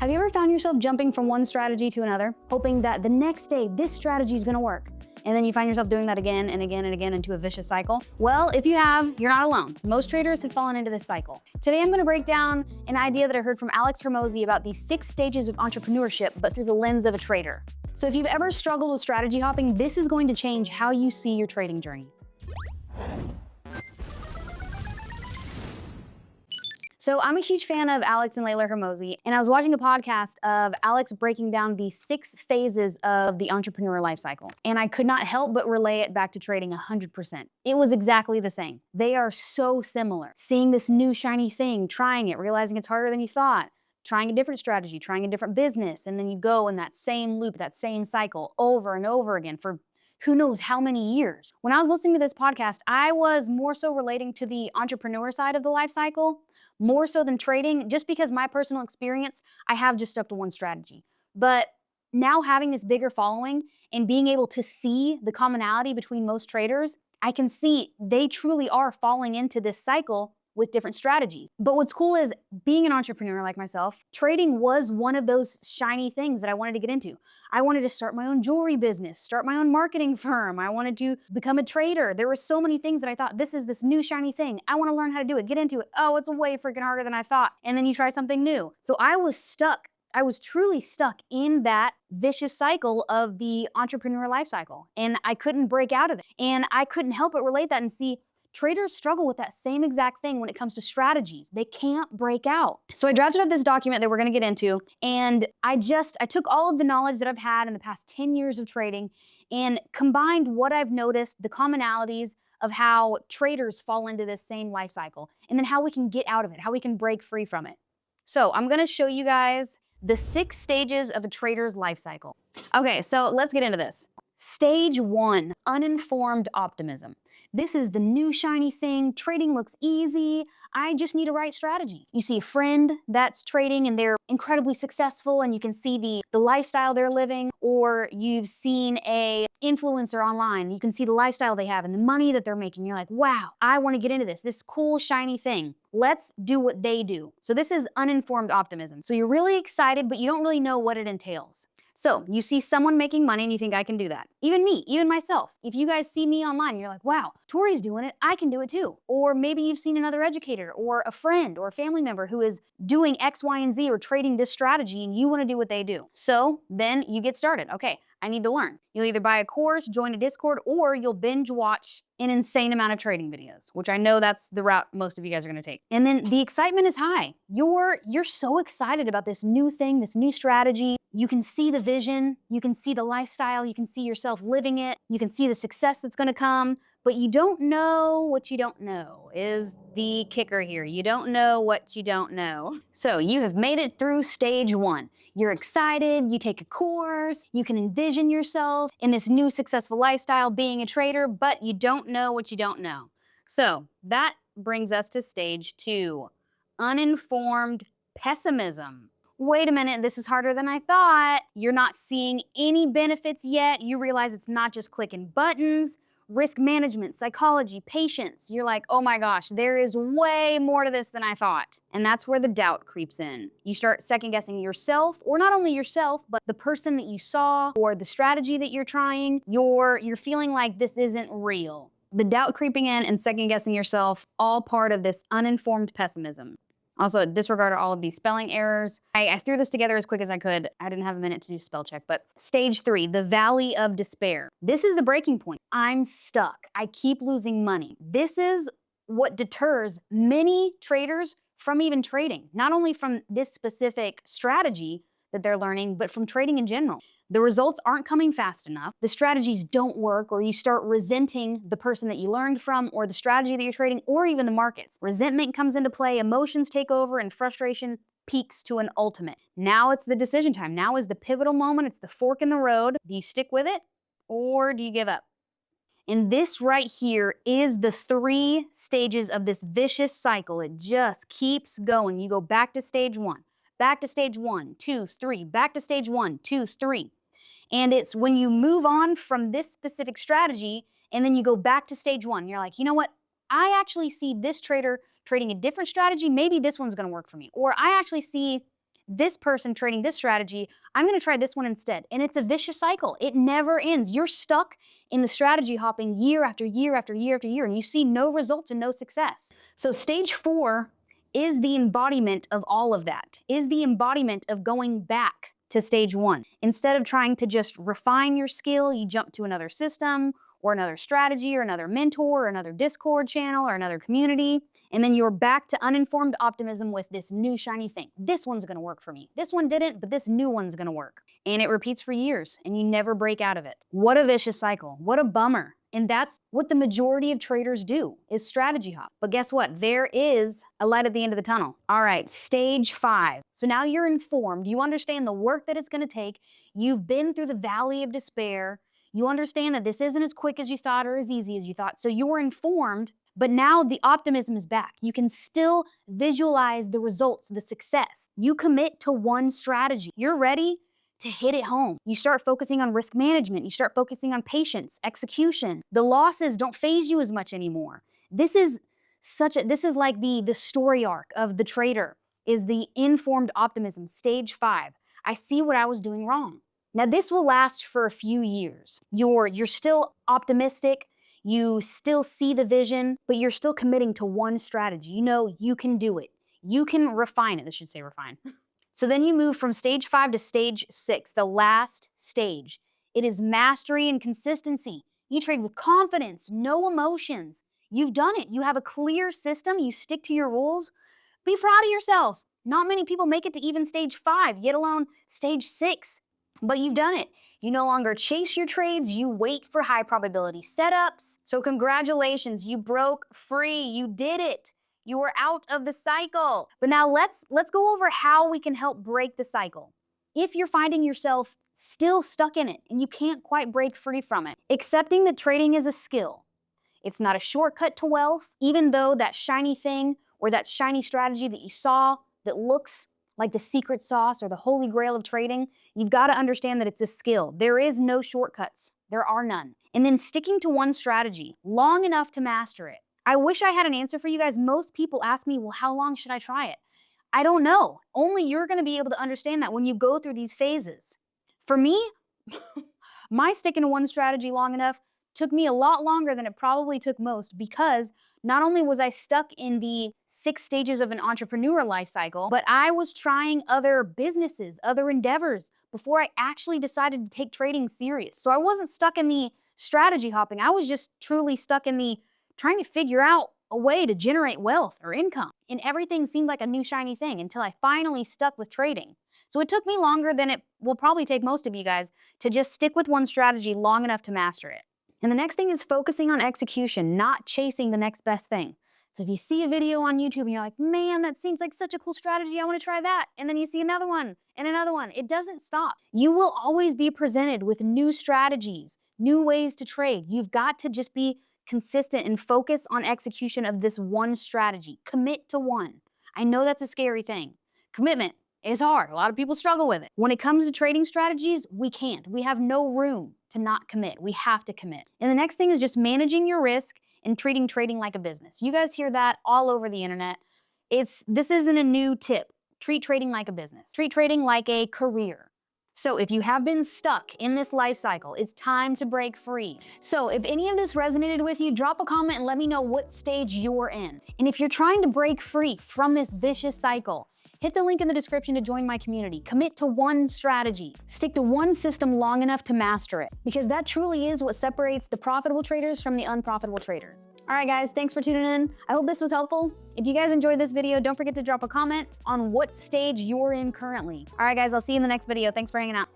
Have you ever found yourself jumping from one strategy to another, hoping that the next day this strategy is gonna work? And then you find yourself doing that again and again and again into a vicious cycle? Well, if you have, you're not alone. Most traders have fallen into this cycle. Today, I'm gonna break down an idea that I heard from Alex Hormozi about the 6 stages of entrepreneurship, but through the lens of a trader. So if you've ever struggled with strategy hopping, this is going to change how you see your trading journey. So I'm a huge fan of Alex and Layla Hormozi, and I was watching a podcast of Alex breaking down the 6 phases of the entrepreneur life cycle. And I could not help but relay it back to trading 100%. It was exactly the same. They are so similar. Seeing this new shiny thing, trying it, realizing it's harder than you thought, trying a different strategy, trying a different business, and then you go in that same loop, that same cycle over and over again for who knows how many years. When I was listening to this podcast, I was more so relating to the entrepreneur side of the life cycle, more so than trading, just because my personal experience, I have just stuck to one strategy. But now having this bigger following and being able to see the commonality between most traders, I can see they truly are falling into this cycle with different strategies. But what's cool is being an entrepreneur like myself, trading was one of those shiny things that I wanted to get into. I wanted to start my own jewelry business, start my own marketing firm. I wanted to become a trader. There were so many things that I thought, this is this new shiny thing. I want to learn how to do it, get into it. Oh, it's way freaking harder than I thought. And then you try something new. So I was stuck. I was truly stuck in that vicious cycle of the entrepreneur life cycle. And I couldn't break out of it. And I couldn't help but relate that and see traders struggle with that same exact thing when it comes to strategies. They can't break out. So I drafted up this document that we're gonna get into, and I took all of the knowledge that I've had in the past 10 years of trading and combined what I've noticed, the commonalities of how traders fall into this same life cycle, and then how we can get out of it, how we can break free from it. So I'm gonna show you guys the 6 stages of a trader's life cycle. Okay, so let's get into this. Stage 1, uninformed optimism. This is the new shiny thing. Trading looks easy. I just need a right strategy. You see a friend that's trading and they're incredibly successful and you can see the lifestyle they're living, or you've seen a influencer online. You can see the lifestyle they have and the money that they're making. You're like, wow, I want to get into this cool shiny thing. Let's do what they do. So this is uninformed optimism. So you're really excited, but you don't really know what it entails. So you see someone making money and you think, I can do that. Even me, even myself. If you guys see me online and you're like, wow, Tori's doing it, I can do it too. Or maybe you've seen another educator or a friend or a family member who is doing X, Y, and Z or trading this strategy and you want to do what they do. So then you get started. Okay, I need to learn. You'll either buy a course, join a Discord, or you'll binge watch an insane amount of trading videos, which I know that's the route most of you guys are gonna take. And then the excitement is high. You're so excited about this new thing, this new strategy. You can see the vision, you can see the lifestyle, you can see yourself living it, you can see the success that's gonna come, but you don't know what you don't know is the kicker here. You don't know what you don't know. So you have made it through stage 1. You're excited, you take a course, you can envision yourself in this new successful lifestyle being a trader, but you don't know what you don't know. So that brings us to stage 2, uninformed pessimism. Wait a minute, this is harder than I thought. You're not seeing any benefits yet. You realize it's not just clicking buttons. Risk management, psychology, patience. You're like, oh my gosh, there is way more to this than I thought. And that's where the doubt creeps in. You start second guessing yourself, or not only yourself, but the person that you saw or the strategy that you're trying. You're feeling like this isn't real. The doubt creeping in and second guessing yourself, all part of this uninformed pessimism. Also, disregard all of these spelling errors. I threw this together as quick as I could. I didn't have a minute to do spell check, but stage 3, the valley of despair. This is the breaking point. I'm stuck. I keep losing money. This is what deters many traders from even trading, not only from this specific strategy that they're learning, but from trading in general. The results aren't coming fast enough, the strategies don't work, or you start resenting the person that you learned from, or the strategy that you're trading, or even the markets. Resentment comes into play, emotions take over, and frustration peaks to an ultimate. Now it's the decision time. Now is the pivotal moment. It's the fork in the road. Do you stick with it, or do you give up? And this right here is the 3 stages of this vicious cycle. It just keeps going. You go back to stage 1. Back to stage 1, 2, 3, back to stage 1, 2, 3. And it's when you move on from this specific strategy and then you go back to stage 1, you're like, you know what? I actually see this trader trading a different strategy. Maybe this one's gonna work for me. Or I actually see this person trading this strategy, I'm gonna try this one instead. And it's a vicious cycle. It never ends. You're stuck in the strategy hopping year after year after year after year, and you see no results and no success. So stage 4 is the embodiment of all of that, is the embodiment of going back to stage 1. Instead of trying to just refine your skill, you jump to another system or another strategy or another mentor or another Discord channel or another community, and then you're back to uninformed optimism with this new shiny thing. This one's gonna work for me. This one didn't, but this new one's gonna work. And it repeats for years, and you never break out of it. What a vicious cycle. What a bummer. And that's what the majority of traders do, is strategy hop. But guess what? There is a light at the end of the tunnel. All right, stage 5. So now you're informed. You understand the work that it's gonna take. You've been through the valley of despair. You understand that this isn't as quick as you thought or as easy as you thought. So you're informed, but now the optimism is back. You can still visualize the results, the success. You commit to one strategy. You're ready to hit it home. You start focusing on risk management. You start focusing on patience, execution. The losses don't faze you as much anymore. This is like the story arc of the trader, is the informed optimism, stage 5. I see what I was doing wrong. Now this will last for a few years. You're still optimistic, you still see the vision, but you're still committing to one strategy. You know you can do it. You can refine it. This should say refine. So then you move from stage 5 to stage 6, the last stage. It is mastery and consistency. You trade with confidence, no emotions. You've done it. You have a clear system. You stick to your rules. Be proud of yourself. Not many people make it to even stage 5, yet alone stage 6. But you've done it. You no longer chase your trades, you wait for high probability setups. So congratulations, you broke free, you did it. You were out of the cycle. But now let's go over how we can help break the cycle. If you're finding yourself still stuck in it and you can't quite break free from it, accepting that trading is a skill. It's not a shortcut to wealth, even though that shiny thing or that shiny strategy that you saw that looks like the secret sauce or the holy grail of trading, you've got to understand that it's a skill. There is no shortcuts. There are none. And then sticking to one strategy long enough to master it. I wish I had an answer for you guys. Most people ask me, well, how long should I try it? I don't know. Only you're going to be able to understand that when you go through these phases. For me, my sticking to one strategy long enough took me a lot longer than it probably took most, because not only was I stuck in the 6 stages of an entrepreneur life cycle, but I was trying other businesses, other endeavors before I actually decided to take trading serious. So I wasn't stuck in the strategy hopping. I was just truly stuck in the trying to figure out a way to generate wealth or income. And everything seemed like a new shiny thing until I finally stuck with trading. So it took me longer than it will probably take most of you guys to just stick with one strategy long enough to master it. And the next thing is focusing on execution, not chasing the next best thing. So if you see a video on YouTube and you're like, man, that seems like such a cool strategy, I want to try that. And then you see another one and another one. It doesn't stop. You will always be presented with new strategies, new ways to trade. You've got to just be consistent and focus on execution of this one strategy. Commit to one. I know that's a scary thing. Commitment is hard. A lot of people struggle with it. When it comes to trading strategies, we can't. We have no room to not commit. We have to commit. And the next thing is just managing your risk and treating trading like a business. You guys hear that all over the internet. This isn't a new tip. Treat trading like a business. Treat trading like a career. So if you have been stuck in this life cycle, it's time to break free. So if any of this resonated with you, drop a comment and let me know what stage you're in. And if you're trying to break free from this vicious cycle, hit the link in the description to join my community. Commit to one strategy. Stick to one system long enough to master it, because that truly is what separates the profitable traders from the unprofitable traders. All right, guys, thanks for tuning in. I hope this was helpful. If you guys enjoyed this video, don't forget to drop a comment on what stage you're in currently. All right, guys, I'll see you in the next video. Thanks for hanging out.